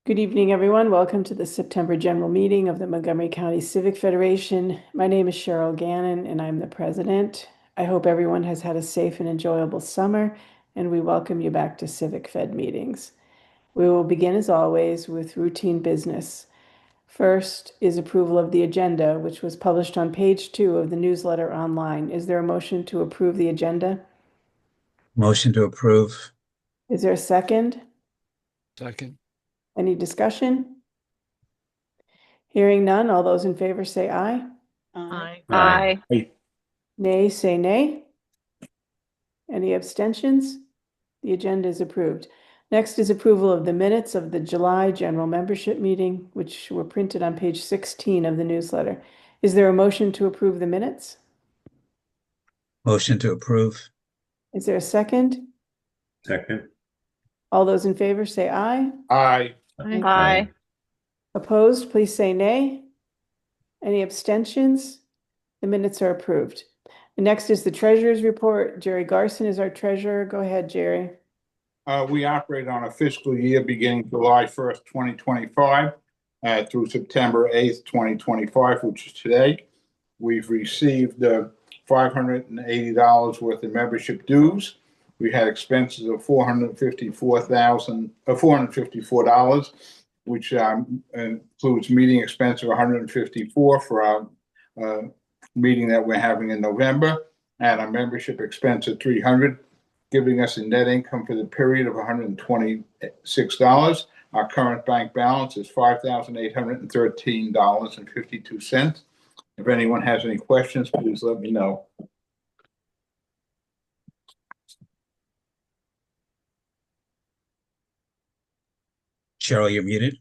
Good evening, everyone. Welcome to the September general meeting of the Montgomery County Civic Federation. My name is Cheryl Gannon, and I'm the president. I hope everyone has had a safe and enjoyable summer, and we welcome you back to Civic Fed meetings. We will begin, as always, with routine business. First is approval of the agenda, which was published on page 2 of the newsletter online. Is there a motion to approve the agenda? Motion to approve. Is there a second? Second. Any discussion? Hearing none, all those in favor say aye. Aye. Aye. Nay, say nay. Any abstentions? The agenda is approved. Next is approval of the minutes of the July general membership meeting, which were printed on page 16 of the newsletter. Is there a motion to approve the minutes? Motion to approve. Is there a second? Second. All those in favor say aye. Aye. Aye. Opposed, please say nay. Any abstentions? The minutes are approved. The next is the treasurer's report. Jerry Garson is our treasurer. Go ahead, Jerry. We operate on a fiscal year beginning July 1st, 2025 through September 8th, 2025, which is today. We've received $580 worth of membership dues. We had expenses of $454, which includes meeting expense of $154 for our meeting that we're having in November, and a membership expense of $300, giving us a net income for the period of $126. Our current bank balance is $5,813.52. If anyone has any questions, please let me know. Cheryl, you're muted.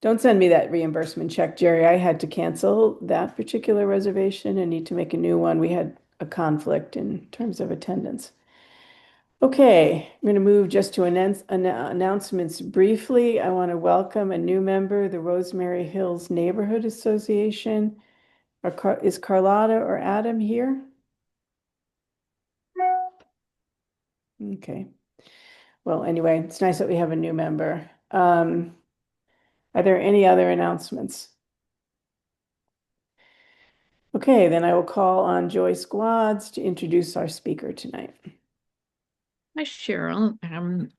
Don't send me that reimbursement check, Jerry. I had to cancel that particular reservation and need to make a new one. We had a conflict in terms of attendance. Okay, I'm going to move just to announcements briefly. I want to welcome a new member, the Rosemary Hills Neighborhood Association. Is Carlotta or Adam here? Okay. Well, anyway, it's nice that we have a new member. Are there any other announcements? Okay, then I will call on Joy Squads to introduce our speaker tonight. Hi, Cheryl.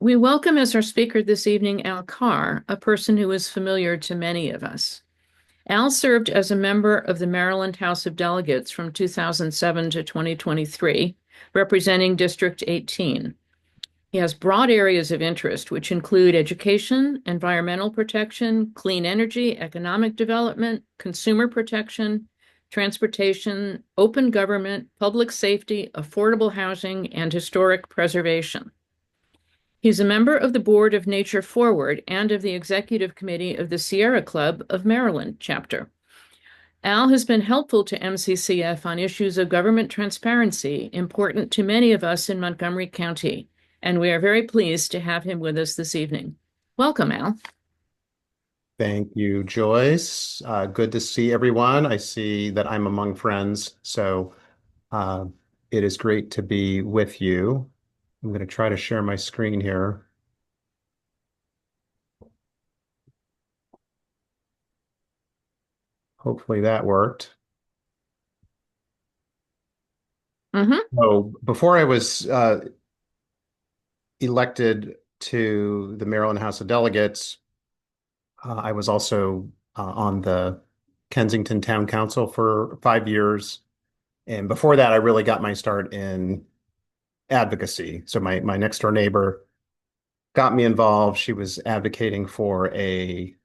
We welcome as our speaker this evening Al Carr, a person who is familiar to many of us. Al served as a member of the Maryland House of Delegates from 2007 to 2023, representing District 18. He has broad areas of interest, which include education, environmental protection, clean energy, economic development, consumer protection, transportation, open government, public safety, affordable housing, and historic preservation. He's a member of the board of Nature Forward and of the executive committee of the Sierra Club of Maryland chapter. Al has been helpful to MCCF on issues of government transparency important to many of us in Montgomery County, and we are very pleased to have him with us this evening. Welcome, Al. Thank you, Joyce. Good to see everyone. I see that I'm among friends, so it is great to be with you. I'm going to try to share my screen here. Hopefully that worked. So before I was elected to the Maryland House of Delegates, I was also on the Kensington Town Council for 5 years. And before that, I really got my start in advocacy. So my next door neighbor got me involved. She was advocating for a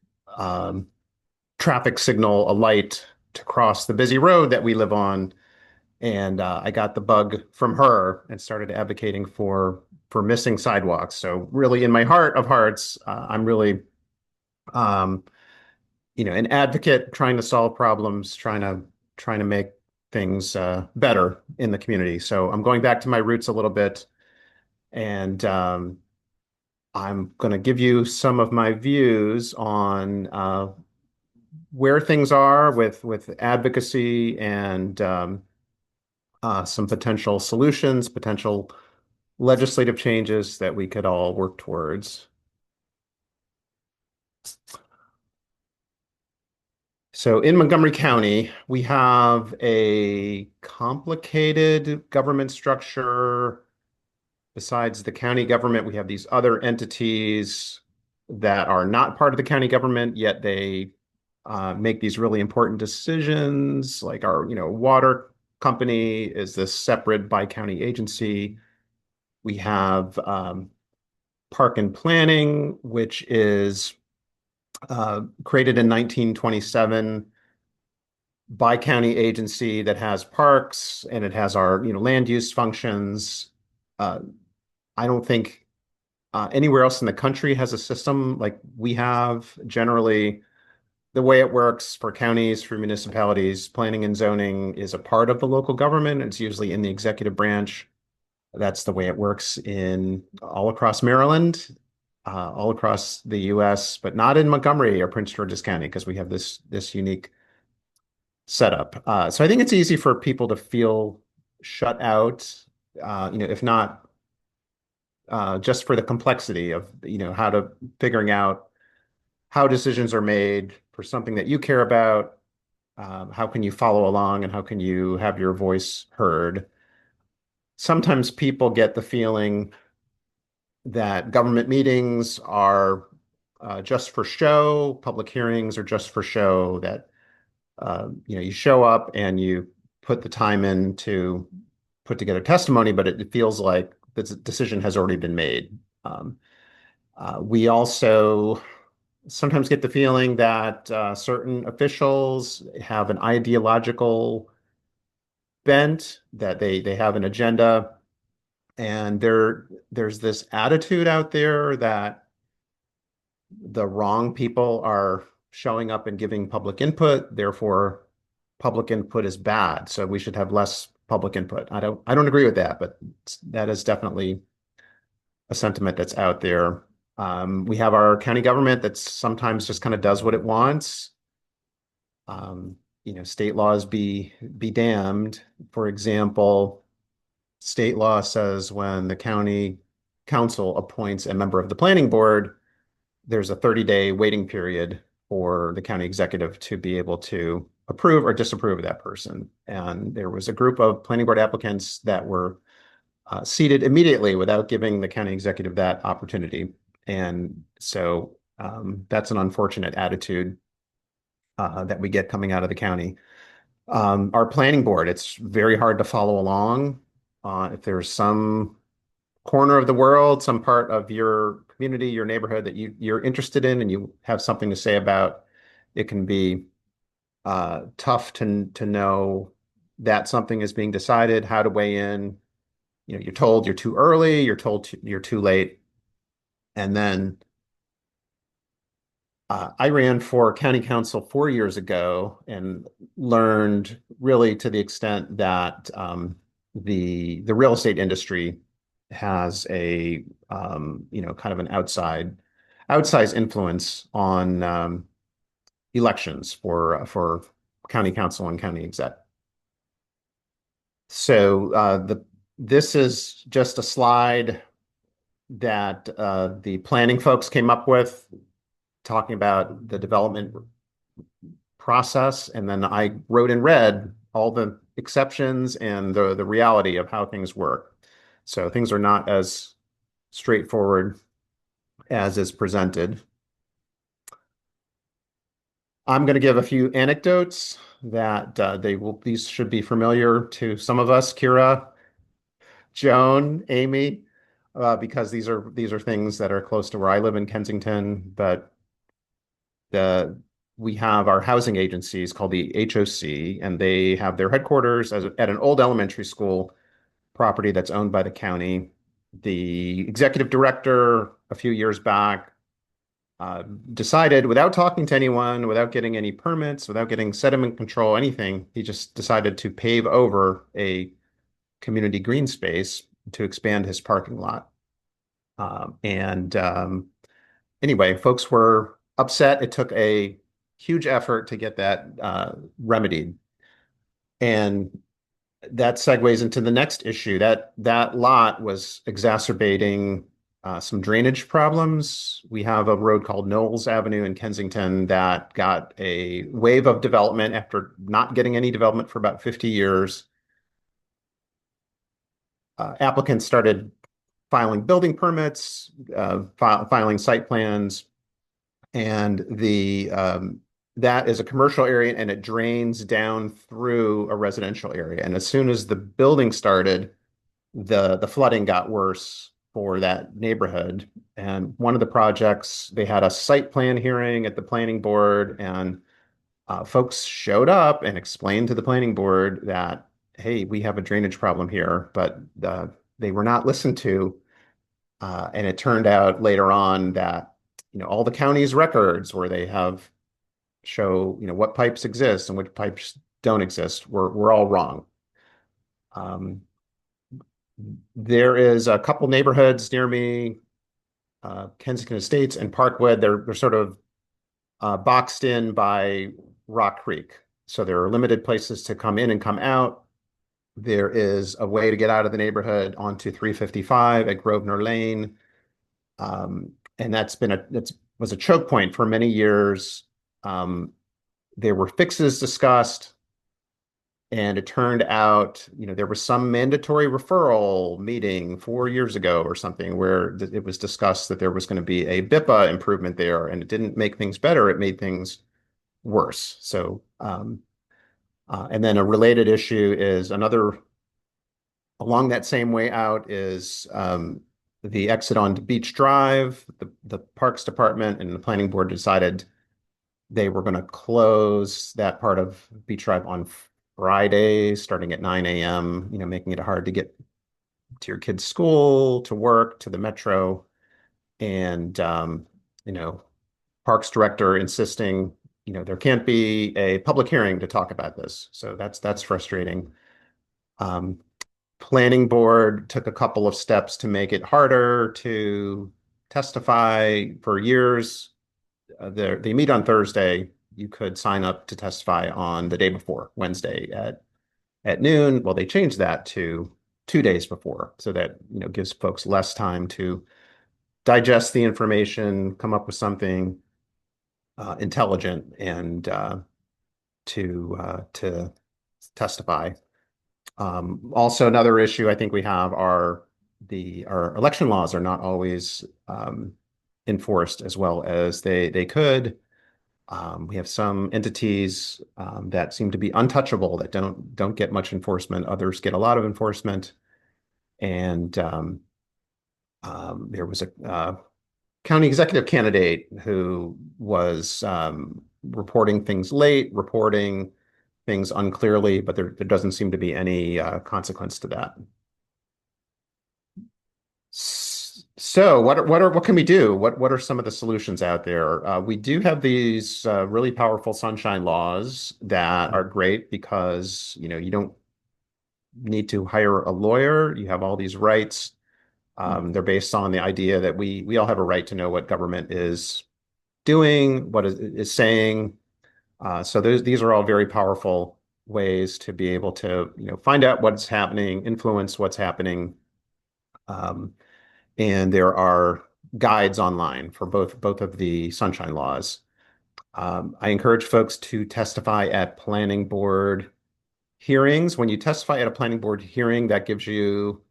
traffic signal, a light to cross the busy road that we live on. And I got the bug from her and started advocating for missing sidewalks. So really, in my heart of hearts, I'm really, an advocate, trying to solve problems, trying to make things better in the community. So I'm going back to my roots a little bit, and I'm going to give you some of my views on where things are with advocacy and some potential solutions, potential legislative changes that we could all work towards. So in Montgomery County, we have a complicated government structure. Besides the county government, we have these other entities that are not part of the county government, yet they make these really important decisions, like our, water company is this separate by county agency. We have Park and Planning, which is created in 1927 by county agency that has parks and it has our, land use functions. I don't think anywhere else in the country has a system like we have. Generally, the way it works for counties, for municipalities, planning and zoning is a part of the local government. It's usually in the executive branch. That's the way it works in all across Maryland, all across the US, but not in Montgomery or Prince George's County because we have this unique setup. So I think it's easy for people to feel shut out, if not just for the complexity of, how to figuring out how decisions are made for something that you care about. How can you follow along and how can you have your voice heard? Sometimes people get the feeling that government meetings are just for show, public hearings are just for show, that you show up and you put the time in to put together testimony, but it feels like the decision has already been made. We also sometimes get the feeling that certain officials have an ideological bent, that they have an agenda, and there's this attitude out there that the wrong people are showing up and giving public input, therefore public input is bad, so we should have less public input. I don't agree with that, but that is definitely a sentiment that's out there. We have our county government that sometimes just kind of does what it wants. State laws be damned. For example, state law says when the county council appoints a member of the planning board, there's a 30-day waiting period for the county executive to be able to approve or disapprove of that person. And there was a group of planning board applicants that were seated immediately without giving the county executive that opportunity. And so that's an unfortunate attitude that we get coming out of the county. Our planning board, it's very hard to follow along. If there's some corner of the world, some part of your community, your neighborhood that you're interested in and you have something to say about, it can be tough to know that something is being decided, how to weigh in. You're told you're too early, you're told you're too late. And then I ran for county council 4 years ago and learned really to the extent that the real estate industry has a kind of an outsized influence on elections for county council and county exec. So this is just a slide that the planning folks came up with, talking about the development process, and then I wrote in red all the exceptions and the reality of how things work. So things are not as straightforward as is presented. I'm going to give a few anecdotes that these should be familiar to some of us, Kira, Joan, Amy, because these are things that are close to where I live in Kensington, but we have our housing agencies called the HOC, and they have their headquarters at an old elementary school property that's owned by the county. The executive director a few years back decided, without talking to anyone, without getting any permits, without getting sediment control, anything, he just decided to pave over a community green space to expand his parking lot. Anyway, folks were upset. It took a huge effort to get that remedied. And that segues into the next issue. That lot was exacerbating some drainage problems. We have a road called Knowles Avenue in Kensington that got a wave of development after not getting any development for about 50 years. Applicants started filing building permits, filing site plans, and that is a commercial area and it drains down through a residential area. And as soon as the building started, the flooding got worse for that neighborhood. And one of the projects, they had a site plan hearing at the planning board, and folks showed up and explained to the planning board that, hey, we have a drainage problem here, but they were not listened to. And it turned out later on that, all the county's records where they show, what pipes exist and which pipes don't exist were all wrong. There is a couple neighborhoods near me, Kensington Estates and Parkwood. They're sort of boxed in by Rock Creek. So there are limited places to come in and come out. There is a way to get out of the neighborhood onto 355 at Grosvenor Lane. And that was a choke point for many years. There were fixes discussed, and it turned out, there was some mandatory referral meeting 4 years ago or something where it was discussed that there was going to be a BIPA improvement there, and it didn't make things better, it made things worse. So, and then a related issue is along that same way out is the exit onto Beach Drive. The Parks Department and the Planning Board decided they were going to close that part of Beach Drive on Friday, starting at 9 a.m., making it hard to get to your kid's school, to work, to the metro. And, Parks Director insisting, there can't be a public hearing to talk about this. So that's frustrating. Planning Board took a couple of steps to make it harder to testify. For years. They meet on Thursday. You could sign up to testify on the day before, Wednesday at noon. Well, they changed that to 2 days before, so that gives folks less time to digest the information, come up with something intelligent, and to testify. Also, another issue I think we have are our election laws are not always enforced as well as they could. We have some entities that seem to be untouchable, that don't get much enforcement. Others get a lot of enforcement. And there was a county executive candidate who was reporting things late, reporting things unclearly, but there doesn't seem to be any consequence to that. So what can we do? What are some of the solutions out there? We do have these really powerful sunshine laws that are great because you don't need to hire a lawyer. You have all these rights. They're based on the idea that we all have a right to know what government is doing, what is saying. So these are all very powerful ways to be able to find out what's happening, influence what's happening. And there are guides online for both of the sunshine laws. I encourage folks to testify at planning board hearings. When you testify at a planning board hearing, that gives you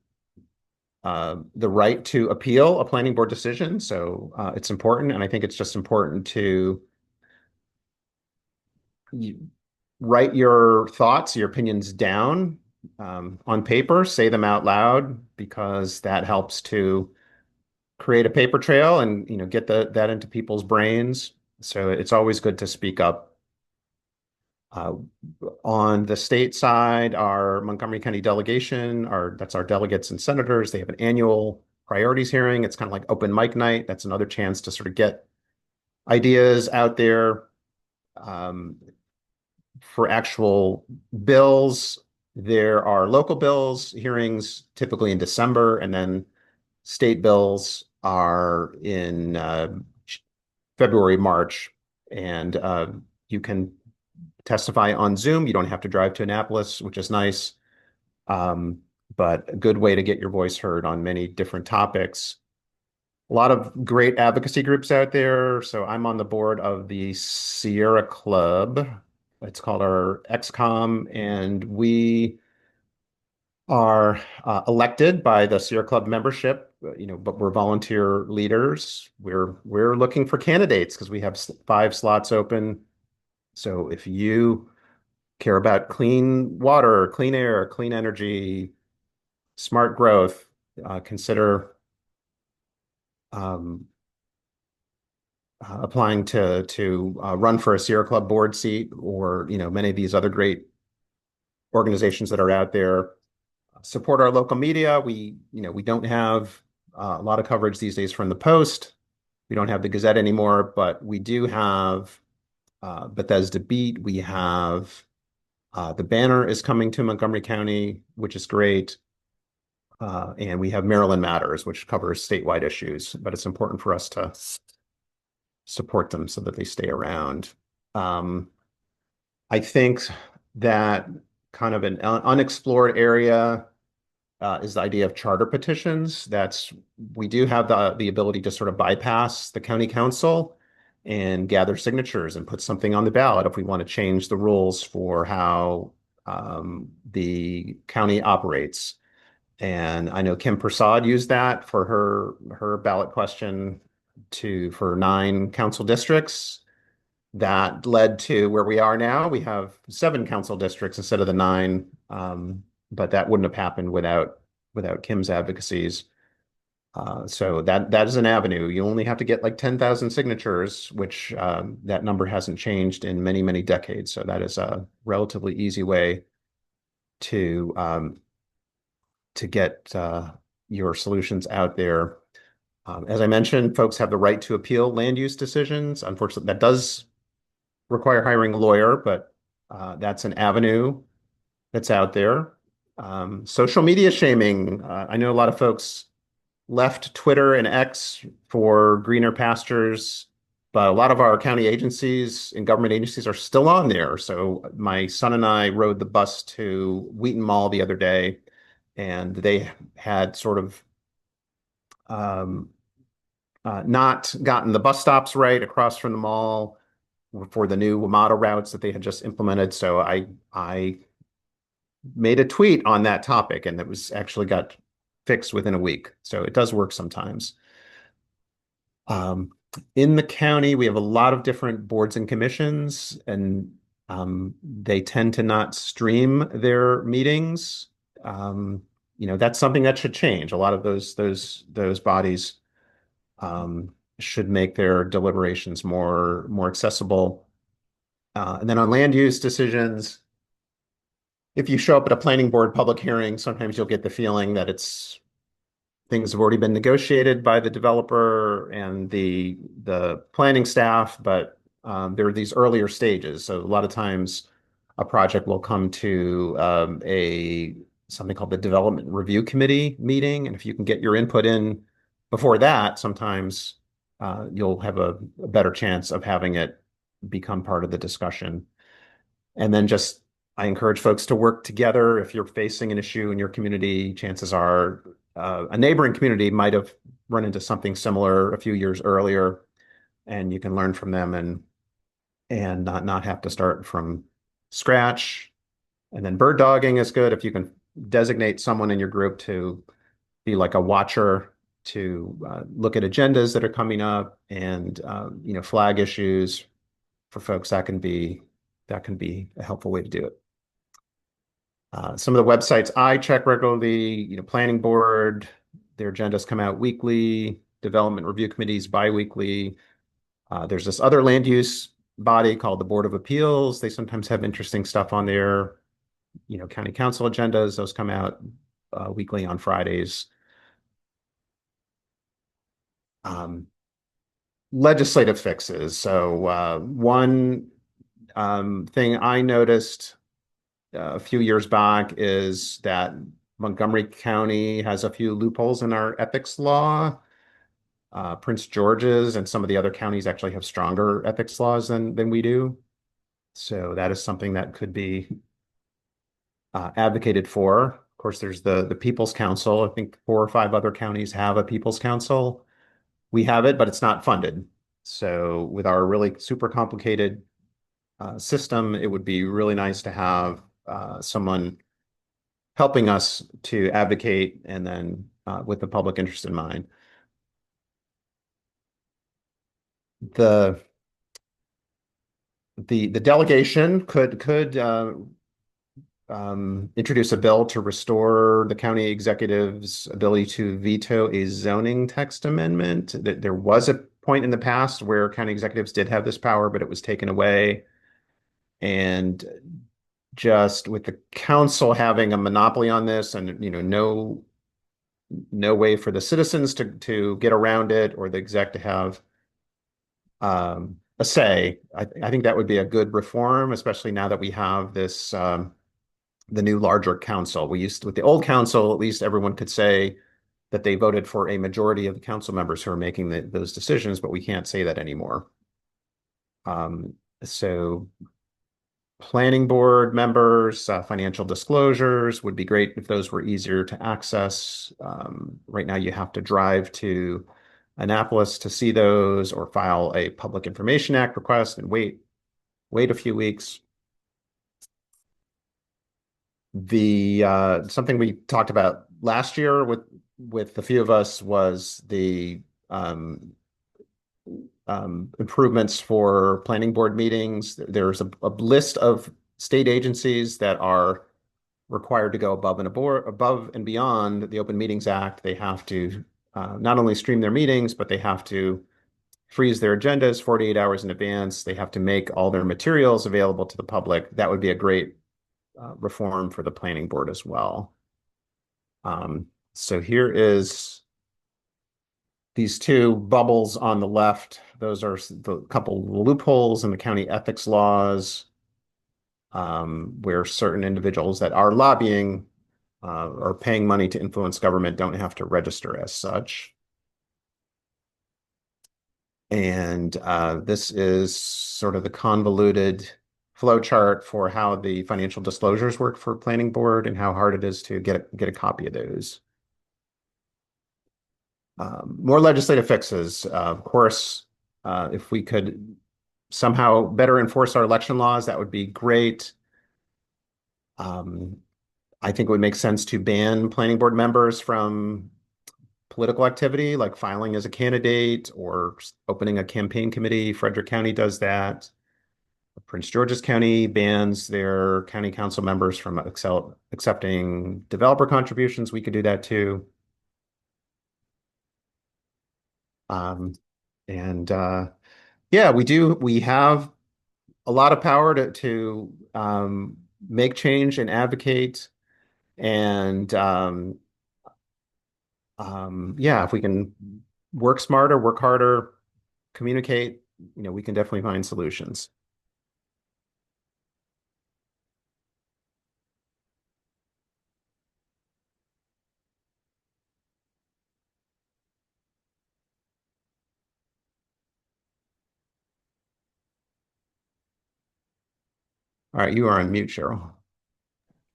the right to appeal a planning board decision. So it's important, and I think it's just important to write your thoughts, your opinions down on paper, say them out loud, because that helps to create a paper trail and get that into people's brains. So it's always good to speak up. On the state side, our Montgomery County delegation, that's our delegates and senators. They have an annual priorities hearing. It's kind of like open mic night. That's another chance to sort of get ideas out there. For actual bills, there are local bills hearings typically in December, and then state bills are in February, March, and you can testify on Zoom. You don't have to drive to Annapolis, which is nice, but a good way to get your voice heard on many different topics. a lot of great advocacy groups out there. So I'm on the board of the Sierra Club. It's called our XCOM, and we are elected by the Sierra Club membership, but we're volunteer leaders. We're looking for candidates because we have 5 slots open. So if you care about clean water, clean air, clean energy, smart growth, consider um, applying to run for a Sierra Club board seat, or many of these other great organizations that are out there. Support our local media. We don't have a lot of coverage these days from the Post. We don't have the Gazette anymore, but we do have Bethesda Beat. We have the Banner is coming to Montgomery County, which is great. And we have Maryland Matters, which covers statewide issues, but it's important for us to support them so that they stay around. I think that kind of an unexplored area is the idea of charter petitions. We do have the ability to sort of bypass the county council and gather signatures and put something on the ballot if we want to change the rules for how the county operates. And I know Kim Prasad used that for her ballot question for 9 council districts. That led to where we are now. We have 7 council districts instead of the 9, but that wouldn't have happened without Kim's advocacies. So that is an avenue. You only have to get like 10,000 signatures, which that number hasn't changed in many, many decades. So that is a relatively easy way to get your solutions out there. As I mentioned, folks have the right to appeal land use decisions. Unfortunately, that does require hiring a lawyer, but that's an avenue that's out there. Social media shaming. I know a lot of folks left Twitter and X for greener pastures, but a lot of our county agencies and government agencies are still on there. So my son and I rode the bus to Wheaton Mall the other day, and they had sort of not gotten the bus stops right across from the mall for the new WMATA routes that they had just implemented. So I made a tweet on that topic, and it was actually got fixed within a week. So it does work sometimes. In the county, we have a lot of different boards and commissions, and they tend to not stream their meetings. That's something that should change. A lot of those bodies should make their deliberations more accessible. And then on land use decisions, if you show up at a planning board public hearing, sometimes you'll get the feeling that things have already been negotiated by the developer and the planning staff, but there are these earlier stages. So a lot of times a project will come to something called the Development Review Committee meeting. And if you can get your input in before that, sometimes you'll have a better chance of having it become part of the discussion. And then I encourage folks to work together. If you're facing an issue in your community, chances are a neighboring community might have run into something similar a few years earlier, and you can learn from them and not have to start from scratch. And then bird dogging is good if you can designate someone in your group to be like a watcher, to look at agendas that are coming up and flag issues for folks. That can be a helpful way to do it. Some of the websites I check regularly, Planning Board, their agendas come out weekly, Development Review Committees bi-weekly. There's this other land use body called the Board of Appeals. They sometimes have interesting stuff on there. County council agendas, those come out weekly on Fridays. Legislative fixes. So one thing I noticed a few years back is that Montgomery County has a few loopholes in our ethics law. Prince George's and some of the other counties actually have stronger ethics laws than we do. So that is something that could be advocated for. Of course, there's the People's Council. I think 4 or 5 other counties have a People's Council. we have it, but it's not funded. So with our really super complicated system, it would be really nice to have someone helping us to advocate and then with the public interest in mind. The delegation could introduce a bill to restore the county executive's ability to veto a zoning text amendment. There was a point in the past where county executives did have this power, but it was taken away. And just with the council having a monopoly on this and, no way for the citizens to get around it or the exec to have a say, I think that would be a good reform, especially now that we have this the new larger council. With the old council, at least everyone could say that they voted for a majority of the council members who are making those decisions, but we can't say that anymore. So planning board members, financial disclosures would be great if those were easier to access. Right now you have to drive to Annapolis to see those or file a Public Information Act request and wait a few weeks. Something we talked about last year with a few of us was the improvements for planning board meetings. There's a list of state agencies that are required to go above and beyond the Open Meetings Act. They have to not only stream their meetings, but they have to freeze their agendas 48 hours in advance. They have to make all their materials available to the public. That would be a great reform for the planning board as well. So here is these two bubbles on the left. Those are the couple loopholes in the county ethics laws, where certain individuals that are lobbying or paying money to influence government don't have to register as such. And this is sort of the convoluted flow chart for how the financial disclosures work for planning board and how hard it is to get a copy of those. More legislative fixes. Of course, if we could somehow better enforce our election laws, that would be great. I think it would make sense to ban planning board members from political activity, like filing as a candidate or opening a campaign committee. Frederick County does that. Prince George's County bans their county council members from accepting developer contributions. We could do that too. Yeah, we have a lot of power to make change and advocate. And yeah, if we can work smarter, work harder, communicate, we can definitely find solutions. All right, you are on mute, Cheryl.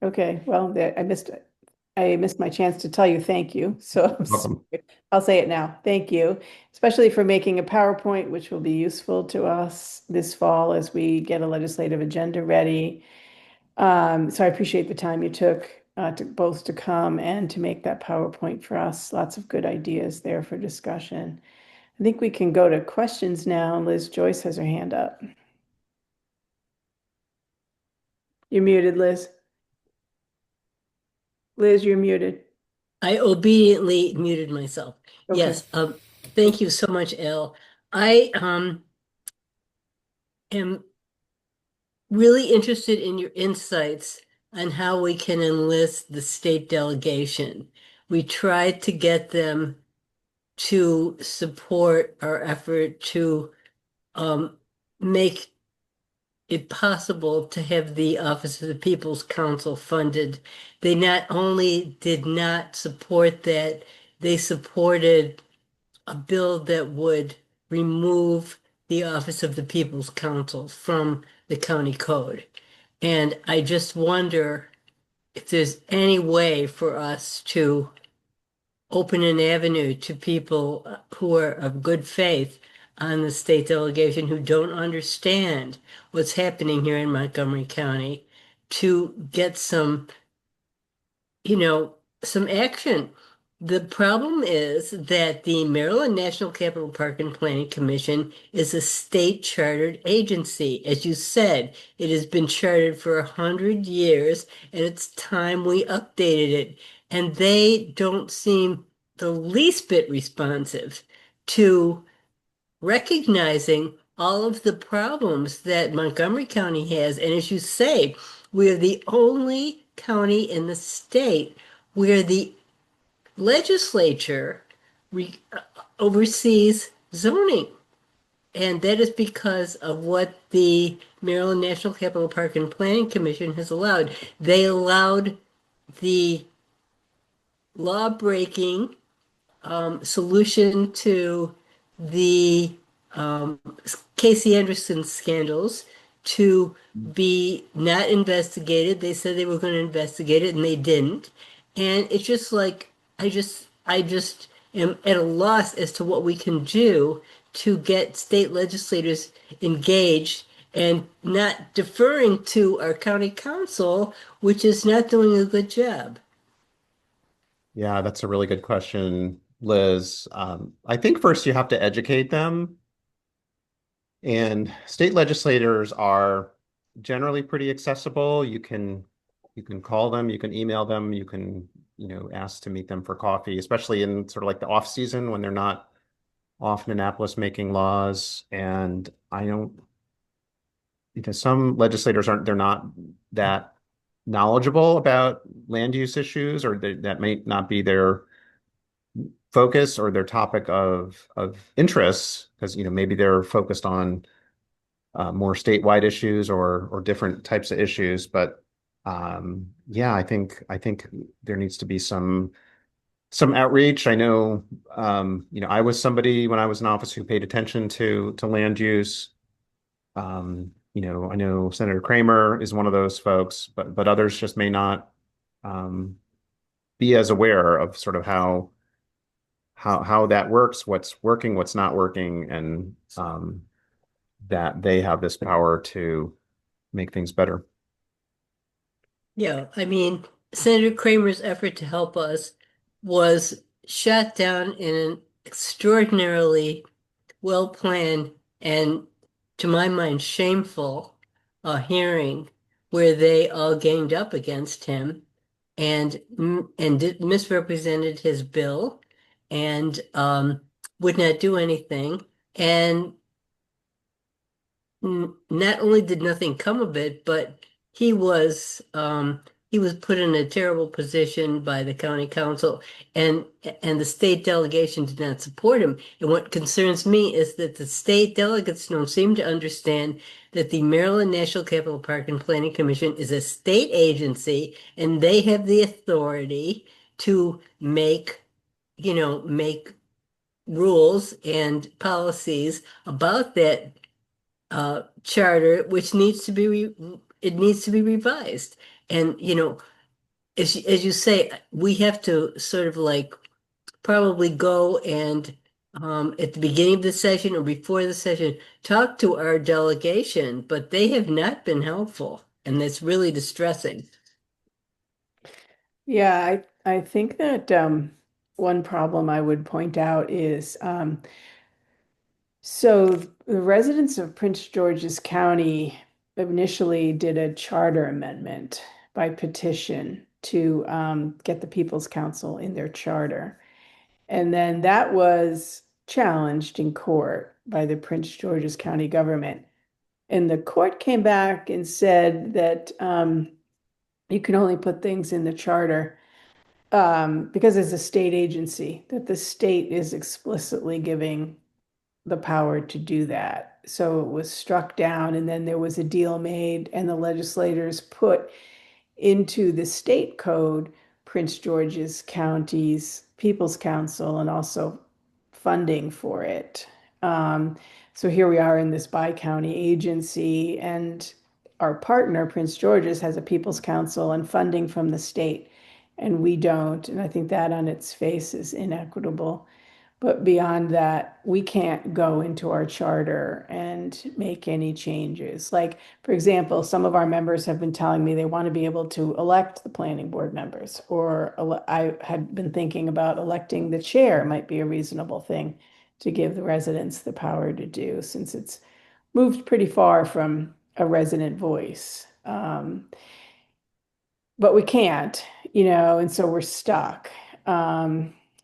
Okay, well, I missed my chance to tell you thank you. So Welcome. I'll say it now. Thank you, especially for making a PowerPoint, which will be useful to us this fall as we get a legislative agenda ready. So I appreciate the time you took to come and to make that PowerPoint for us. Lots of good ideas there for discussion. I think we can go to questions now. Liz Joyce has her hand up. You're muted, Liz. Liz, you're muted. I obediently muted myself. Okay. Yes. Thank you so much, Elle. I am really interested in your insights on how we can enlist the state delegation. We tried to get them to support our effort to make it possible to have the Office of the People's Counsel funded. They not only did not support that, they supported a bill that would remove the Office of the People's Counsel from the county code. And I just wonder if there's any way for us to open an avenue to people who are of good faith on the state delegation who don't understand what's happening here in Montgomery County to get some, some action. The problem is that the Maryland National Capital Park and Planning Commission is a state chartered agency. As you said, it has been chartered for 100 years, and it's time we updated it. And they don't seem the least bit responsive to recognizing all of the problems that Montgomery County has. And as you say, we're the only county in the state where the legislature oversees zoning. And that is because of what the Maryland National Capital Park and Planning Commission has allowed. They allowed the law-breaking solution to the Casey Anderson scandals to be not investigated. They said they were going to investigate it and they didn't. And it's just like, I just am at a loss as to what we can do to get state legislators engaged and not deferring to our county council, which is not doing a good job. Yeah, that's a really good question, Liz. I think first you have to educate them. And state legislators are generally pretty accessible. You can call them, you can email them, you can, ask to meet them for coffee, especially in sort of like the off season when they're not off in Annapolis making laws. And I don't, because some legislators they're not that knowledgeable about land use issues, or that may not be their focus or their topic of interest, because maybe they're focused on more statewide issues or different types of issues. But yeah, I think there needs to be some outreach. I know I was somebody when I was in office who paid attention to land use. I know Senator Kramer is one of those folks, but others just may not be as aware of sort of how that works, what's working, what's not working, and that they have this power to make things better. Yeah, I mean, Senator Kramer's effort to help us was shot down in an extraordinarily well-planned and, to my mind, shameful hearing where they all ganged up against him and misrepresented his bill and would not do anything. And not only did nothing come of it, but he was he was put in a terrible position by the county council, and the state delegation did not support him. And what concerns me is that the state delegates don't seem to understand that the Maryland National Capital Park and Planning Commission is a state agency, and they have the authority to make rules and policies about that charter, which needs to be it needs to be revised. And as you say, we have to sort of like probably go and at the beginning of the session or before the session, talk to our delegation, but they have not been helpful, and that's really distressing. Yeah, I think that one problem I would point out is so the residents of Prince George's County initially did a charter amendment by petition to get the People's Council in their charter. And then that was challenged in court by the Prince George's County government. And the court came back and said that you can only put things in the charter because it's a state agency, that the state is explicitly giving the power to do that. So it was struck down, and then there was a deal made, and the legislators put into the state code Prince George's County's People's Council and also funding for it. So here we are in this bi-county agency, and our partner, Prince George's, has a People's Council and funding from the state. and we don't. And I think that on its face is inequitable. But beyond that, we can't go into our charter and make any changes. Like, for example, some of our members have been telling me they want to be able to elect the planning board members, or I had been thinking about electing the chair might be a reasonable thing to give the residents the power to do, since it's moved pretty far from a resident voice. But we can't, and so we're stuck.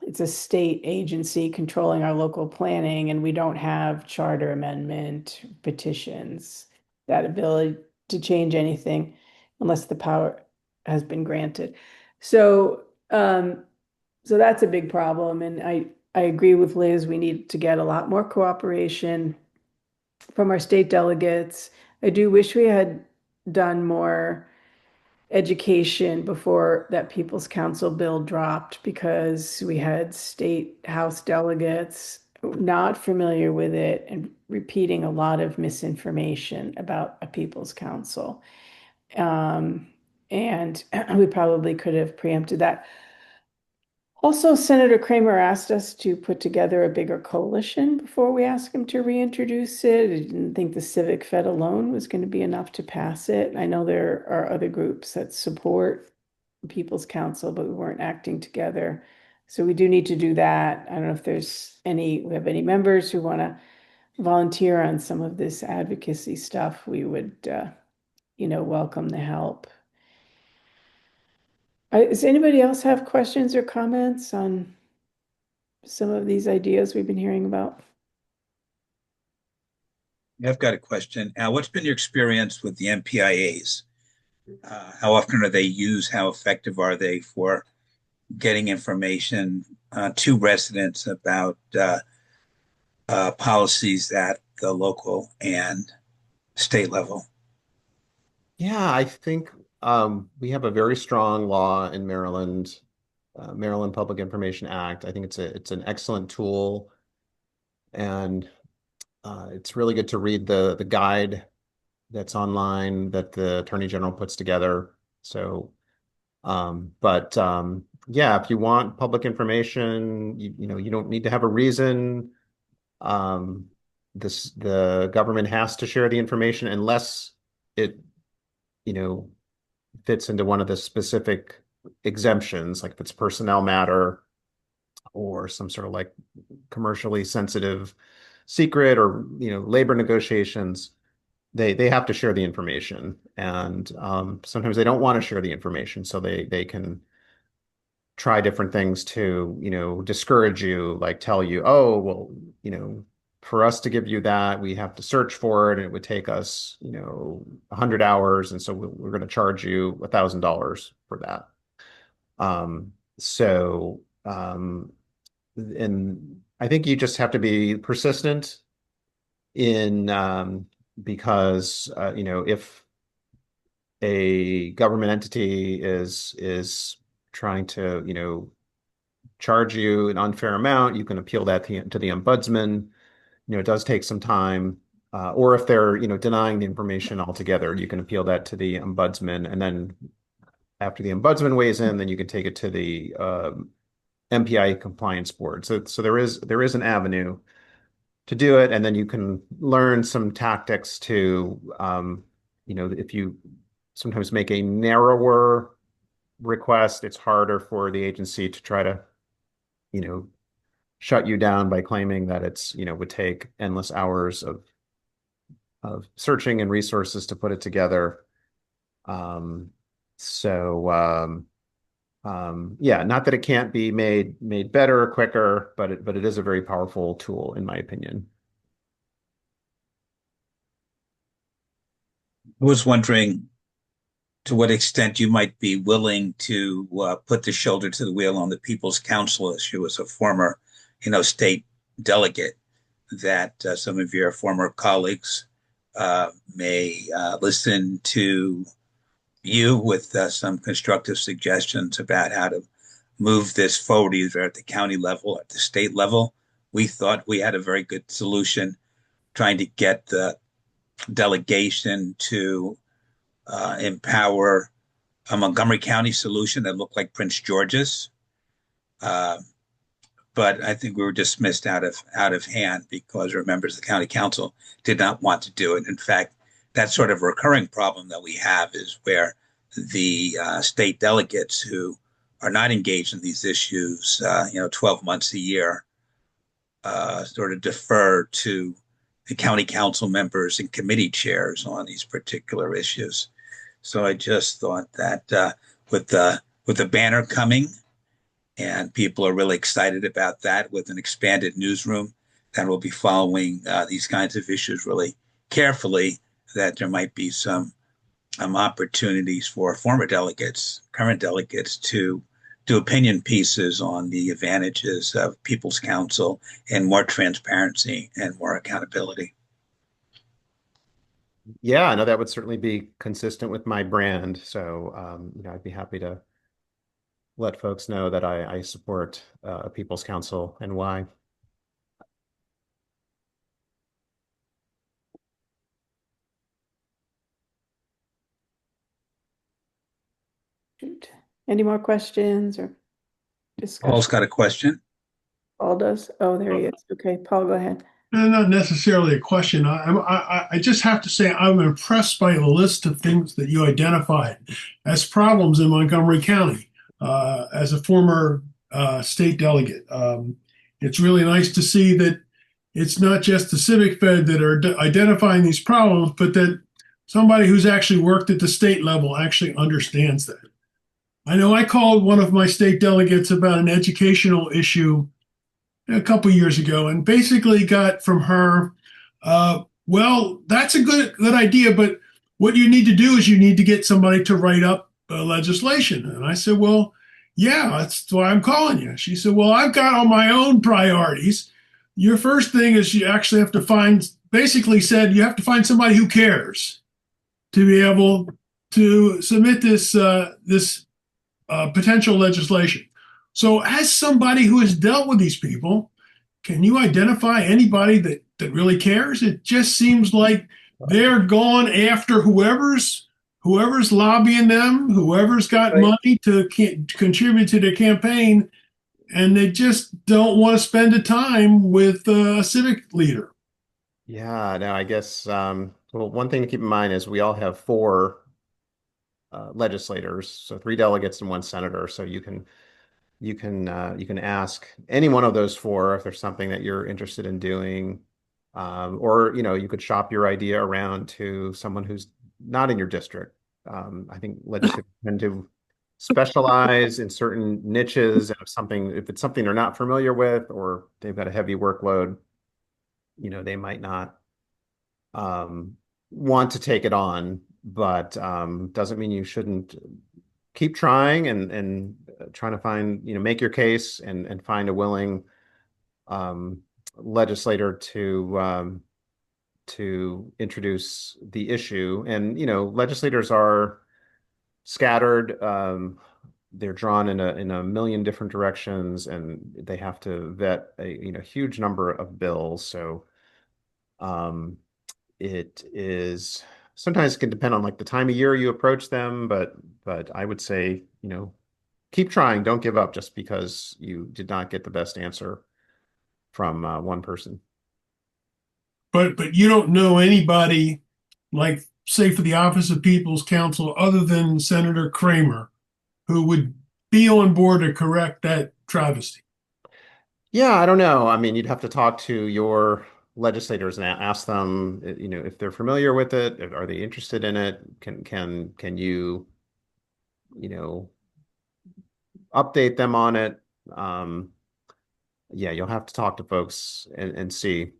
It's a state agency controlling our local planning, and we don't have charter amendment petitions, that ability to change anything unless the power has been granted. So, so that's a big problem. And I agree with Liz, we need to get a lot more cooperation from our state delegates. I do wish we had done more education before that People's Council bill dropped, because we had state house delegates not familiar with it and repeating a lot of misinformation about a People's Council. And we probably could have preempted that. Also, Senator Kramer asked us to put together a bigger coalition before we asked him to reintroduce it. I didn't think the Civic Fed alone was going to be enough to pass it. I know there are other groups that support People's Council, but we weren't acting together. So we do need to do that. I don't know if we have any members who want to volunteer on some of this advocacy stuff. We would, welcome the help. Does anybody else have questions or comments on some of these ideas we've been hearing about? I've got a question. What's been your experience with the MPIAs? How often are they used? How effective are they for getting information to residents about policies at the local and state level? Yeah, I think we have a very strong law in Maryland, Maryland Public Information Act. I think it's an excellent tool, and it's really good to read the guide that's online that the Attorney General puts together. So, yeah, if you want public information, you don't need to have a reason. The government has to share the information unless it fits into one of the specific exemptions, like if it's personnel matter or some sort of like commercially sensitive secret, or labor negotiations. They have to share the information, and sometimes they don't want to share the information, so they can try different things to discourage you, like tell you, oh well, for us to give you that, we have to search for it, and it would take us 100 hours, and so we're going to charge you $1,000 for that. And I think you just have to be persistent in because if a government entity is trying to charge you an unfair amount, you can appeal that to the ombudsman. It does take some time, or if they're denying the information altogether, you can appeal that to the ombudsman, and then after the ombudsman weighs in, then you can take it to the MPI compliance board. So there is an avenue to do it, and then you can learn some tactics to if you sometimes make a narrower request, it's harder for the agency to try to shut you down by claiming that it's would take endless hours of searching and resources to put it together. Yeah, not that it can't be made better, quicker, but it is a very powerful tool, in my opinion. I was wondering to what extent you might be willing to put the shoulder to the wheel on the People's Council issue as a former, state delegate, that some of your former colleagues may listen to you with some constructive suggestions about how to move this forward, either at the county level or at the state level. We thought we had a very good solution trying to get the delegation to empower a Montgomery County solution that looked like Prince George's. Uh, but I think we were dismissed out of hand because our members of the county council did not want to do it. In fact, that's sort of a recurring problem that we have is where the state delegates who are not engaged in these issues, 12 months a year, sort of defer to the county council members and committee chairs on these particular issues. So I just thought that with the banner coming, and people are really excited about that with an expanded newsroom that will be following these kinds of issues really carefully, that there might be some opportunities for former delegates, current delegates, to do opinion pieces on the advantages of People's Council and more transparency and more accountability. Yeah, I know that would certainly be consistent with my brand. So, I'd be happy to let folks know that I support a People's Council and why. Shoot. Any more questions or discussion? Paul's got a question. Paul does? Oh, there he is. Okay, Paul, go ahead. Not necessarily a question. I just have to say I'm impressed by the list of things that you identified as problems in Montgomery County. As a former state delegate, it's really nice to see that it's not just the Civic Fed that are identifying these problems, but that somebody who's actually worked at the state level actually understands that. I know I called one of my state delegates about an educational issue a couple years ago and basically got from her, well, that's a good idea, but what you need to do is you need to get somebody to write up legislation. And I said, well, yeah, that's why I'm calling you. She said, well, I've got all my own priorities. Your first thing is you actually have to basically said you have to find somebody who cares to be able to submit this potential legislation. So as somebody who has dealt with these people, can you identify anybody that really cares? It just seems like they're going after whoever's lobbying them, whoever's got money to contribute to their campaign, and they just don't want to spend the time with a civic leader. Yeah, no, I guess well, one thing to keep in mind is we all have 4 legislators, so 3 delegates and 1 senator. So you can ask any one of those 4 if there's something that you're interested in doing, or you could shop your idea around to someone who's not in your district. I think legislators tend to specialize in certain niches, and if it's something they're not familiar with or they've got a heavy workload, they might not want to take it on, but doesn't mean you shouldn't keep trying and trying to find, make your case and find a willing legislator to introduce the issue. And legislators are scattered. They're drawn in a million different directions, and they have to vet a huge number of bills. So it is sometimes it can depend on like the time of year you approach them, but I would say, keep trying. Don't give up just because you did not get the best answer from one person. But you don't know anybody, like, say, for the Office of People's Counsel, other than Senator Kramer, who would be on board to correct that travesty. Yeah, I don't know. I mean, you'd have to talk to your legislators and ask them, if they're familiar with it, are they interested in it? Can you, update them on it? Yeah, you'll have to talk to folks and see.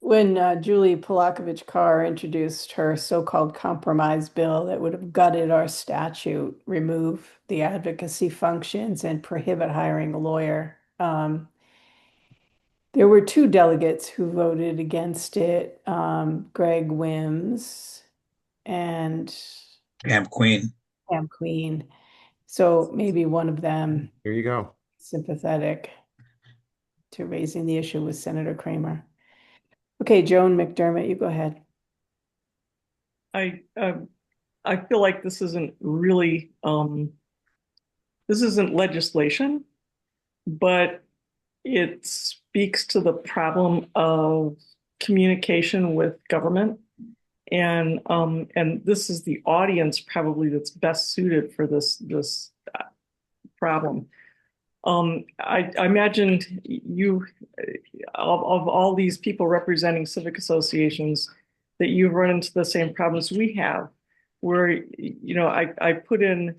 When Julie Polakovich Carr introduced her so-called compromise bill that would have gutted our statute, remove the advocacy functions, and prohibit hiring a lawyer, there were 2 delegates who voted against it, Greg Wims and Pam Queen. Pam Queen. So maybe one of them Here you go. sympathetic to raising the issue with Senator Kramer. Okay, Joan McDermott, you go ahead. I I feel like this isn't really this isn't legislation, but it speaks to the problem of communication with government. And this is the audience probably that's best suited for this problem. I imagined you, of all these people representing civic associations, that you've run into the same problems we have, where, I put in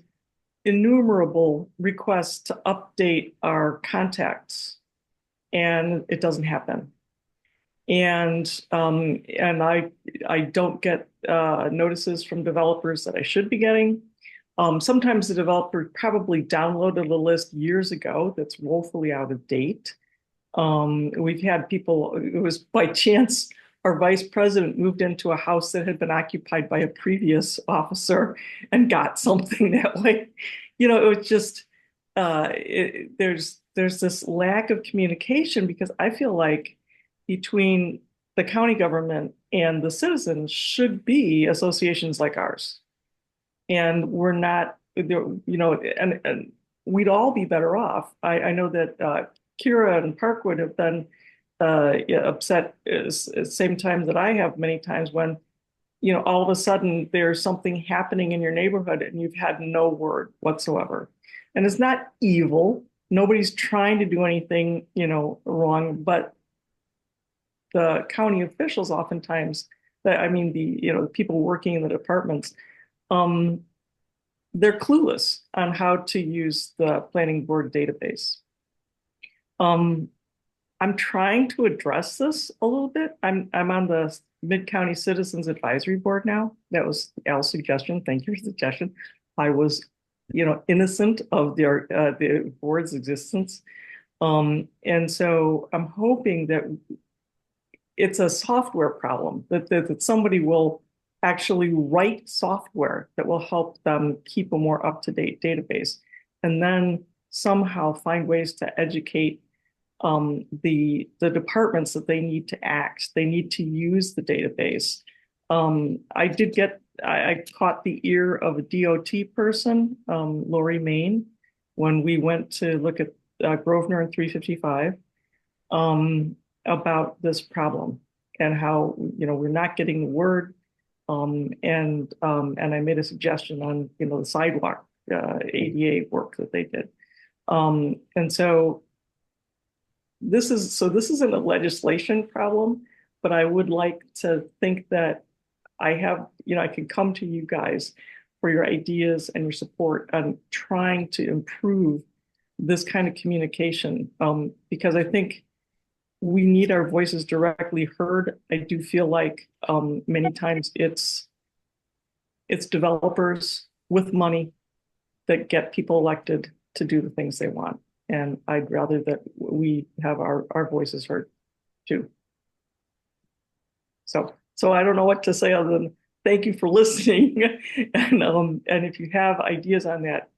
innumerable requests to update our contacts, and it doesn't happen. And I don't get notices from developers that I should be getting. Sometimes the developer probably downloaded a list years ago that's woefully out of date. We've had people, it was by chance, our vice president moved into a house that had been occupied by a previous officer and got something that way. It was just, there's this lack of communication, because I feel like between the county government and the citizens should be associations like ours. And we're not, and we'd all be better off. I know that Kira and Parkwood have been upset at the same time that I have many times, when, all of a sudden there's something happening in your neighborhood and you've had no word whatsoever. And it's not evil. Nobody's trying to do anything, wrong, but the county officials oftentimes, the people working in the departments, they're clueless on how to use the planning board database. I'm trying to address this a little bit. I'm on the Mid-County Citizens Advisory Board now. That was Al's suggestion. Thank you for the suggestion. I was, innocent of the board's existence. And so I'm hoping that it's a software problem, that somebody will actually write software that will help them keep a more up-to-date database, and then somehow find ways to educate the departments that they need to act. They need to use the database. I caught the ear of a DOT person, Lori Main, when we went to look at Grosvenor and 355, about this problem and how, we're not getting the word. And I made a suggestion on, the sidewalk ADA work that they did. And so this isn't a legislation problem, but I would like to think that I have, I can come to you guys for your ideas and your support on trying to improve this kind of communication, because I think we need our voices directly heard. I do feel like many times it's developers with money that get people elected to do the things they want. And I'd rather that we have our voices heard too. So I don't know what to say other than thank you for listening. And if you have ideas on that,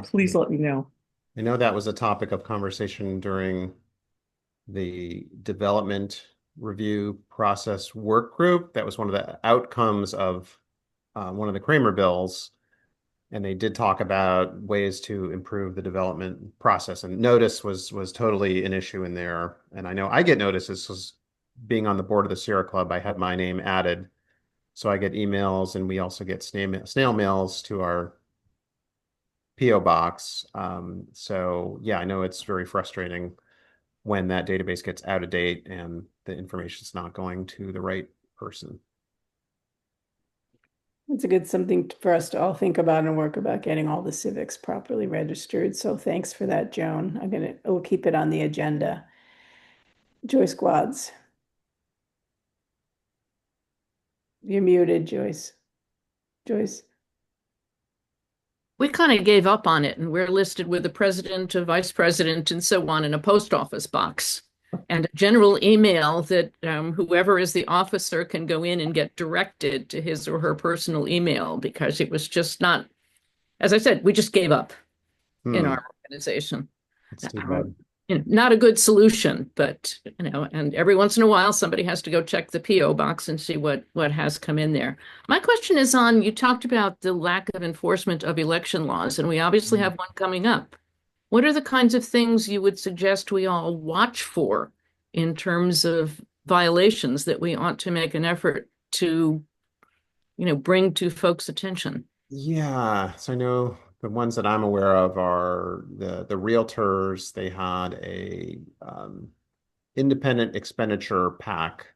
please let me know. I know that was a topic of conversation during the development review process work group. That was one of the outcomes of one of the Kramer bills. And they did talk about ways to improve the development process. And notice was totally an issue in there. And I know I get notices, because being on the board of the Sierra Club, I had my name added. So I get emails, and we also get snail mails to our PO box. So yeah, I know it's very frustrating when that database gets out of date and the information's not going to the right person. It's a good something for us to all think about and work about, getting all the civics properly registered. So thanks for that, Joan. We'll keep it on the agenda. Joyce Quads. You're muted, Joyce. Joyce. We kind of gave up on it, and we're listed with the president, a vice president, and so on in a post office box, and a general email that whoever is the officer can go in and get directed to his or her personal email, because it was just not, as I said, we just gave up in our organization. That's too bad. not a good solution, but and every once in a while somebody has to go check the PO box and see what has come in there. My question is on, you talked about the lack of enforcement of election laws, and we obviously have one coming up. What are the kinds of things you would suggest we all watch for in terms of violations that we ought to make an effort to, bring to folks' attention? Yeah, so I know the ones that I'm aware of are the realtors. They had a independent expenditure pack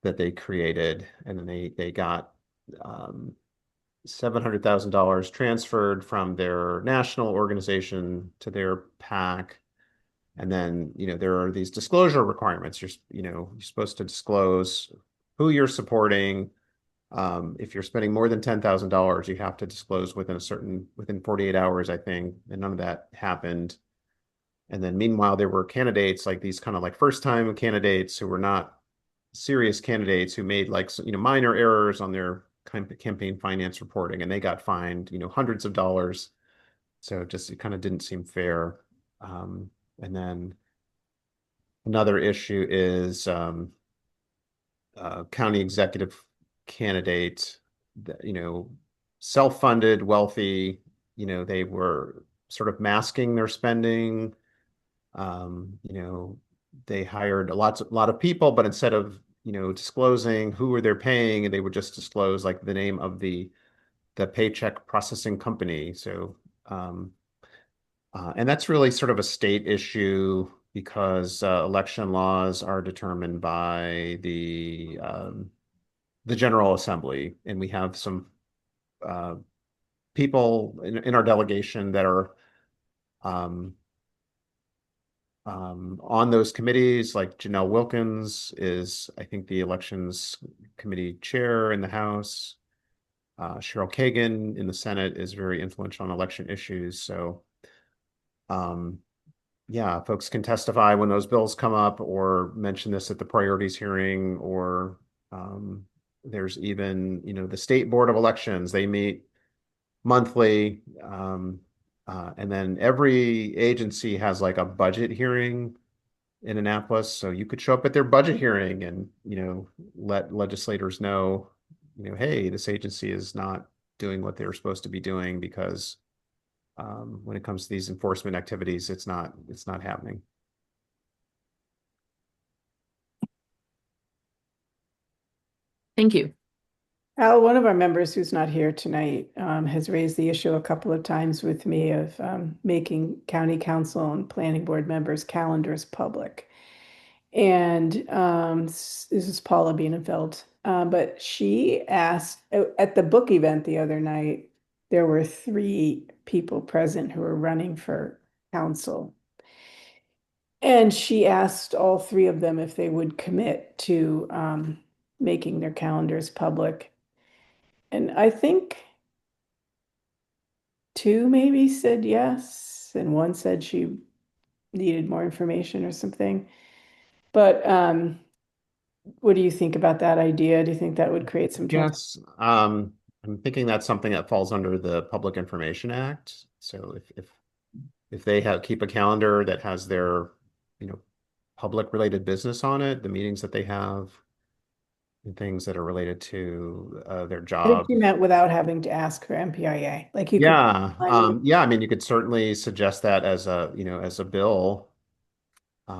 that they created, and then they got $700,000 transferred from their national organization to their pack. And then, there are these disclosure requirements. You're supposed to disclose who you're supporting. If you're spending more than $10,000, you have to disclose within 48 hours, I think, and none of that happened. And then meanwhile, there were candidates like these kind of like first-time candidates who were not serious candidates who made like, minor errors on their campaign finance reporting, and they got fined, hundreds of dollars. So it kind of didn't seem fair. And then another issue is county executive candidate, self-funded, wealthy, they were sort of masking their spending. They hired a lot of people, but instead of, disclosing who they're paying, they would just disclose like the name of the paycheck processing company. So, and that's really sort of a state issue because election laws are determined by the General Assembly, and we have some people in our delegation that are on those committees. Like Janelle Wilkins is, I think, the elections committee chair in the House. Cheryl Kagan in the Senate is very influential on election issues. So, yeah, folks can testify when those bills come up or mention this at the priorities hearing, or there's even, the State Board of Elections. They meet monthly, and then every agency has like a budget hearing in Annapolis. So you could show up at their budget hearing and, let legislators know, hey, this agency is not doing what they're supposed to be doing because when it comes to these enforcement activities, it's not happening. Thank you. Al, one of our members who's not here tonight has raised the issue a couple of times with me of making county council and planning board members' calendars public. And this is Paula Bienenfeld. But she asked at the book event the other night, there were 3 people present who were running for council. And she asked all 3 of them if they would commit to making their calendars public. And I think 2 maybe said yes, and 1 said she needed more information or something. But what do you think about that idea? Do you think that would create some Yes. I'm thinking that's something that falls under the Public Information Act. So if they keep a calendar that has their, public related business on it, the meetings that they have and things that are related to their I job. think you meant without having to ask for MPIA. Like you could. Yeah. I mean, you could certainly suggest that as a bill. I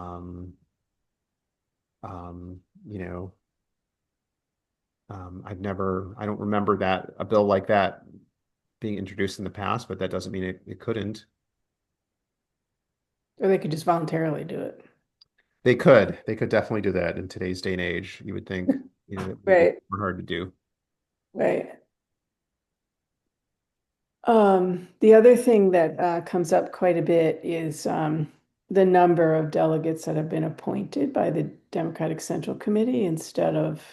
don't remember a bill like that being introduced in the past, but that doesn't mean it couldn't. Or they could just voluntarily do it. They could definitely do that in today's day and age. You would think, it would Right. be more hard to do. Right. The other thing that comes up quite a bit is the number of delegates that have been appointed by the Democratic Central Committee instead of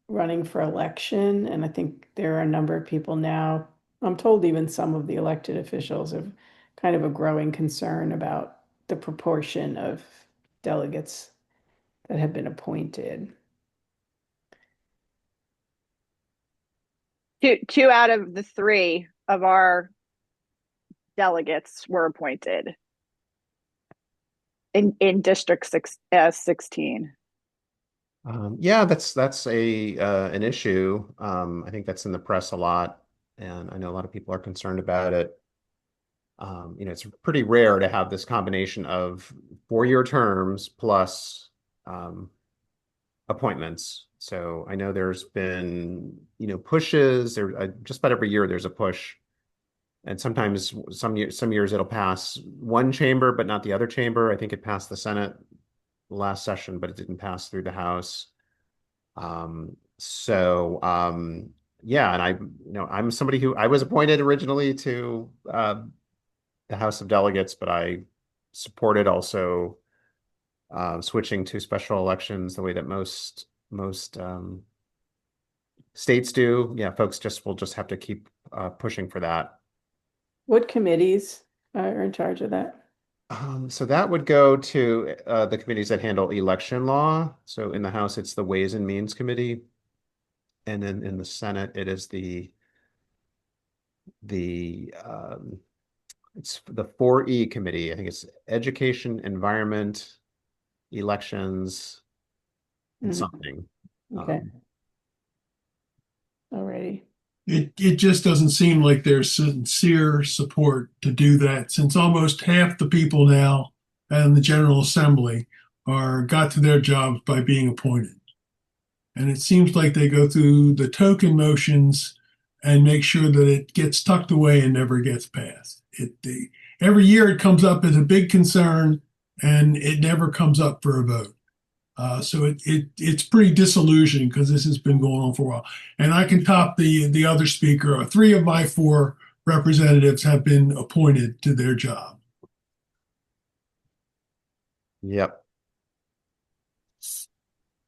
running for election. And I think there are a number of people now, I'm told even some of the elected officials have kind of a growing concern about the proportion of delegates that have been appointed. Two out of the 3 of our delegates were appointed. in District 16. Yeah, that's an issue. I think that's in the press a lot, and I know a lot of people are concerned about it. It's pretty rare to have this combination of 4-year terms plus appointments. So I know there's been, pushes. Just about every year there's a push, and sometimes some years it'll pass one chamber but not the other chamber. I think it passed the Senate last session, but it didn't pass through the House. Yeah, and I'm somebody who I was appointed originally to the House of Delegates, but I supported also switching to special elections the way that most states do. Yeah, folks will just have to keep pushing for that. What committees are in charge of that? So that would go to the committees that handle election law. So in the House, it's the Ways and Means Committee. And then in the Senate, it is it's the 4E committee. I think it's Education, Environment, Elections, and something. Okay. Alrighty. It just doesn't seem like there's sincere support to do that, since almost half the people now in the General Assembly got to their jobs by being appointed. And it seems like they go through the token motions and make sure that it gets tucked away and never gets passed. Every year it comes up as a big concern, and it never comes up for a vote. So it's pretty disillusioning because this has been going on for a while. And I can top the other speaker. 3 of my 4 representatives have been appointed to their job. Yep.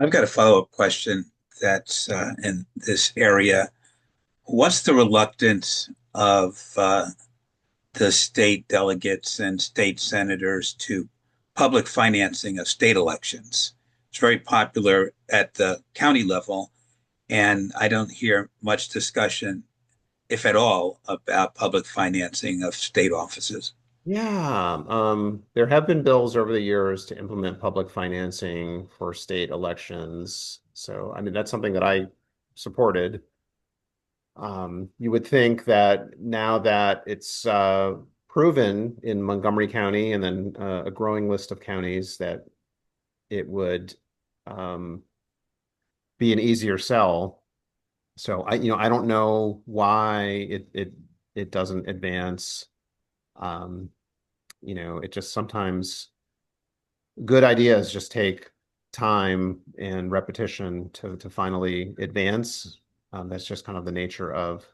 I've got a follow-up question that's in this area. What's the reluctance of the state delegates and state senators to public financing of state elections? It's very popular at the county level, and I don't hear much discussion, if at all, about public financing of state offices. Yeah, there have been bills over the years to implement public financing for state elections. So, I mean, that's something that I supported. You would think that now that it's proven in Montgomery County and then a growing list of counties that it would be an easier sell. So I don't know why it doesn't advance. It just sometimes good ideas just take time and repetition to finally advance. That's just kind of the nature of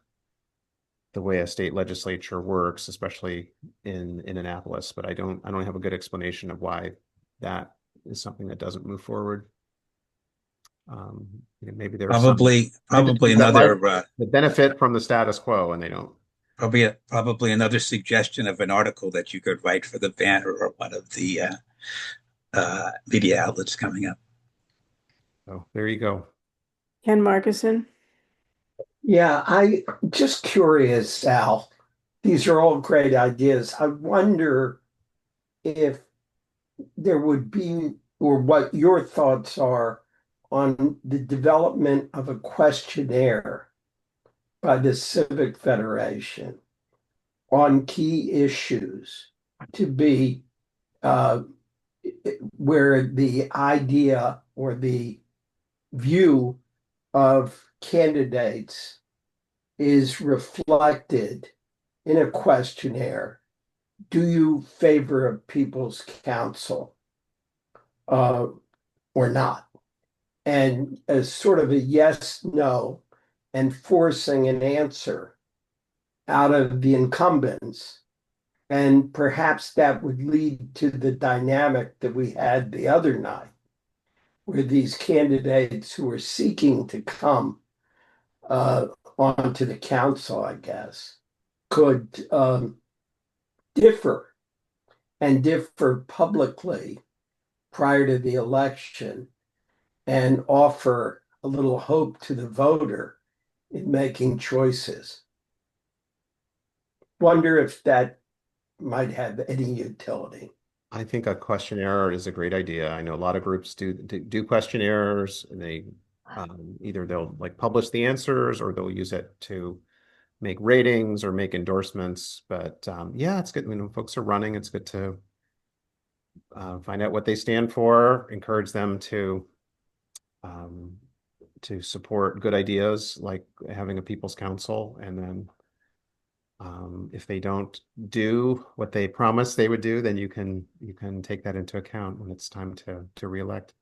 the way a state legislature works, especially in Annapolis. But I don't have a good explanation of why that is something that doesn't move forward. Maybe there's probably another the benefit from the status quo, and they don't. Probably another suggestion of an article that you could write for the Banner or one of the media outlets coming up. Oh, there you go. Ken Markison. Yeah, I just curious, Sal. These are all great ideas. I wonder if there would be, or what your thoughts are on the development of a questionnaire by the Civic Federation on key issues to be where the idea or the view of candidates is reflected in a questionnaire. Do you favor a people's council or not? And as sort of a yes, no, and forcing an answer out of the incumbents. And perhaps that would lead to the dynamic that we had the other night, where these candidates who are seeking to come onto the council, I guess, could differ and differ publicly prior to the election and offer a little hope to the voter in making choices. Wonder if that might have any utility. I think a questionnaire is a great idea. I know a lot of groups do questionnaires, and they either they'll like publish the answers or they'll use it to make ratings or make endorsements. But yeah, it's good when folks are running. It's good to find out what they stand for, encourage them um, to support good ideas like having a people's council, and then if they don't do what they promised they would do, then you can take that into account when it's time to reelect.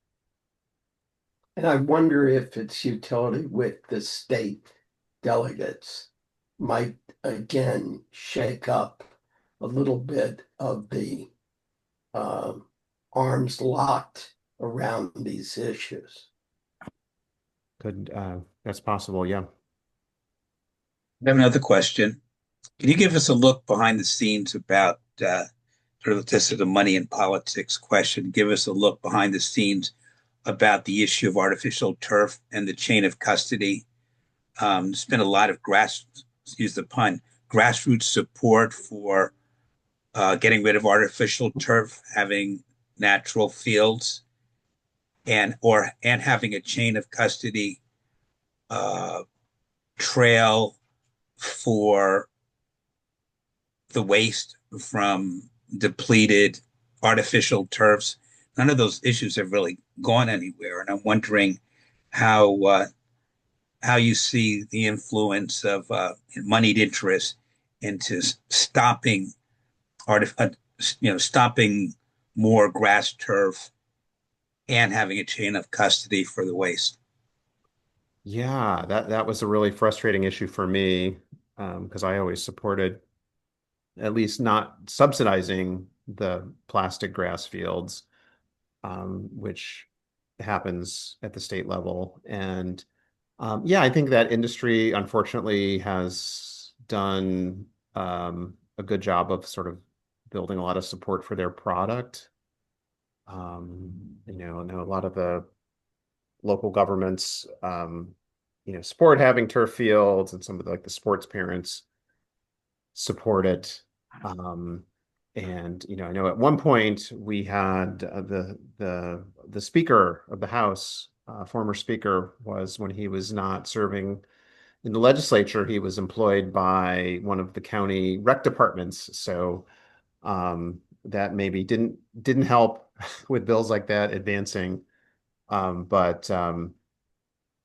And I wonder if its utility with the state delegates might again shake up a little bit of the arms locked around these issues. Could that's possible, yeah. I have another question. Can you give us a look behind the scenes about sort of this is a money and politics question? Give us a look behind the scenes about the issue of artificial turf and the chain of custody. There's been a lot of excuse the pun, grassroots support for getting rid of artificial turf, having natural fields, and having a chain of custody uh, trail for the waste from depleted artificial turfs. None of those issues have really gone anywhere, and I'm wondering how how you see the influence of moneyed interest into stopping stopping more grass turf and having a chain of custody for the waste. Yeah, that was a really frustrating issue for me because I always supported at least not subsidizing the plastic grass fields, which happens at the state level. And yeah, I think that industry unfortunately has done a good job of sort of building a lot of support for their product. I know a lot of the local governments, support having turf fields, and some of the sports parents support it. And I know at one point we had the Speaker of the House, former Speaker, was when he was not serving in the legislature, he was employed by one of the county rec departments. So that maybe didn't help with bills like that advancing. But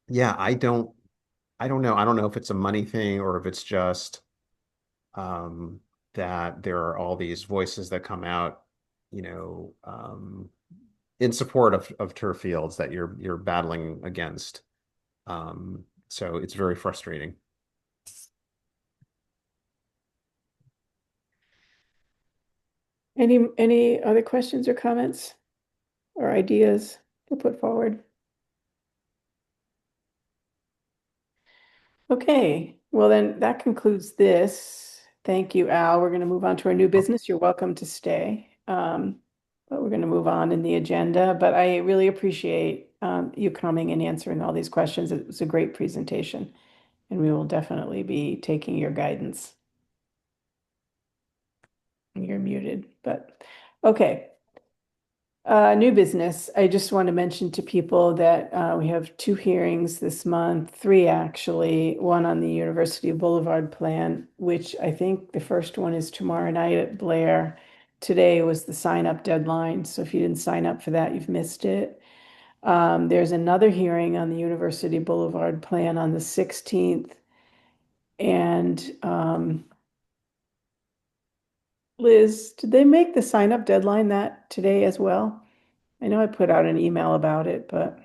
yeah, I don't know. I don't know if it's a money thing or if it's just that there are all these voices that come out, in support of turf fields that you're battling against. So it's very frustrating. Any other questions or comments or ideas to put forward? Okay, well then that concludes this. Thank you, Al. We're going to move on to our new business. You're welcome to stay. But we're going to move on in the agenda. But I really appreciate you coming and answering all these questions. It was a great presentation, and we will definitely be taking your guidance. You're muted, but okay. New business. I just want to mention to people that we have 2 hearings this month, 3 actually, one on the University Boulevard plan, which I think the first one is tomorrow night at Blair. Today was the sign-up deadline, so if you didn't sign up for that, you've missed it. There's another hearing on the University Boulevard plan on the 16th. And Liz, did they make the sign-up deadline that today as well? I know I put out an email about it, but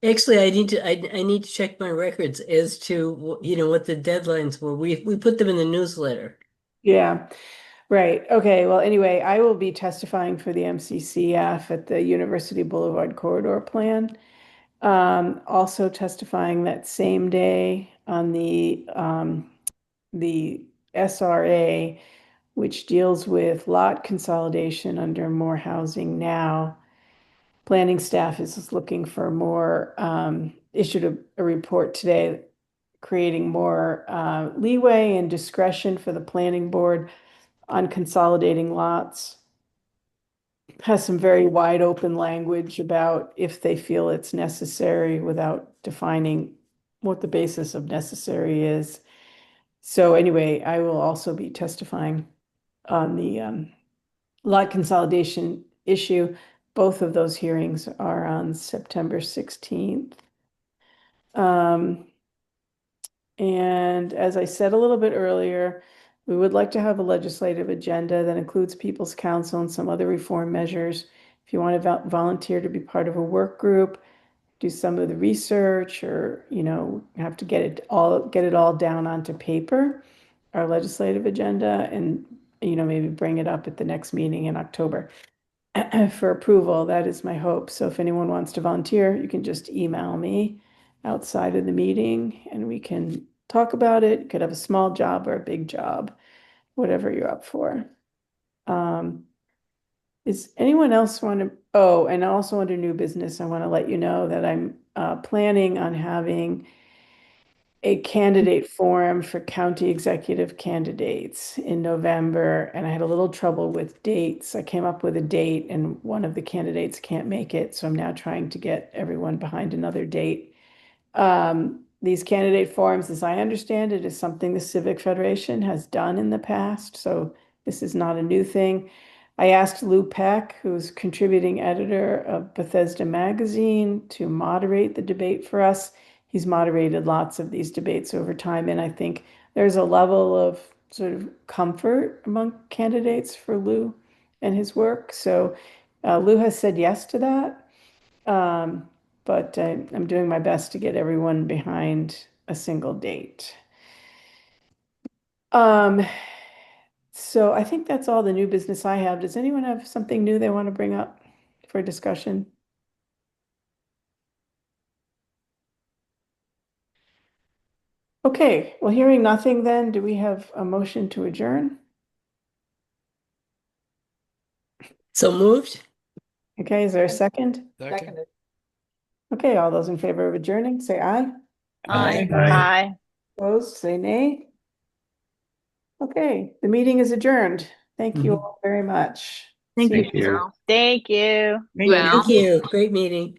Actually, I need to check my records as to what the deadlines were. We put them in the newsletter. yeah, right. Okay. Well, anyway, I will be testifying for the MCCF at the University Boulevard Corridor Plan. Also testifying that same day on the SRA, which deals with lot consolidation under More Housing Now. Planning staff is looking for more, issued a report today creating more leeway and discretion for the planning board on consolidating lots. Has some very wide open language about if they feel it's necessary without defining what the basis of necessary is. So anyway, I will also be testifying on the lot consolidation issue. Both of those hearings are on September 16th. And as I said a little bit earlier, we would like to have a legislative agenda that includes People's Council and some other reform measures. If you want to volunteer to be part of a work group, do some of the research, or have to get it all down onto paper, our legislative agenda, and maybe bring it up at the next meeting in October for approval. That is my hope. So if anyone wants to volunteer, you can just email me outside of the meeting and we can talk about it. You could have a small job or a big job, whatever you're up for. Is anyone else want to? Oh, and also under new business, I want to let you know that I'm planning on having a candidate forum for county executive candidates in November, and I had a little trouble with dates. I came up with a date and one of the candidates can't make it, so I'm now trying to get everyone behind another date. These candidate forums, as I understand it, is something the Civic Federation has done in the past, so this is not a new thing. I asked Lou Peck, who's contributing editor of Bethesda Magazine, to moderate the debate for us. He's moderated lots of these debates over time, and I think there's a level of sort of comfort among candidates for Lou and his work. So Lou has said yes to that, but I'm doing my best to get everyone behind a single date. So I think that's all the new business I have. Does anyone have something new they want to bring up for discussion? Okay, well, hearing nothing then, do we have a motion to adjourn? So moved? Okay, is there a second? Second. Okay, all those in favor of adjourning, say aye. Aye. Aye. Aye. Opposed, say nay. Okay, the meeting is adjourned. Thank you all very much. Thank See you, Thank you. Cheryl. Thank you. Thank you. Thank you. Great meeting.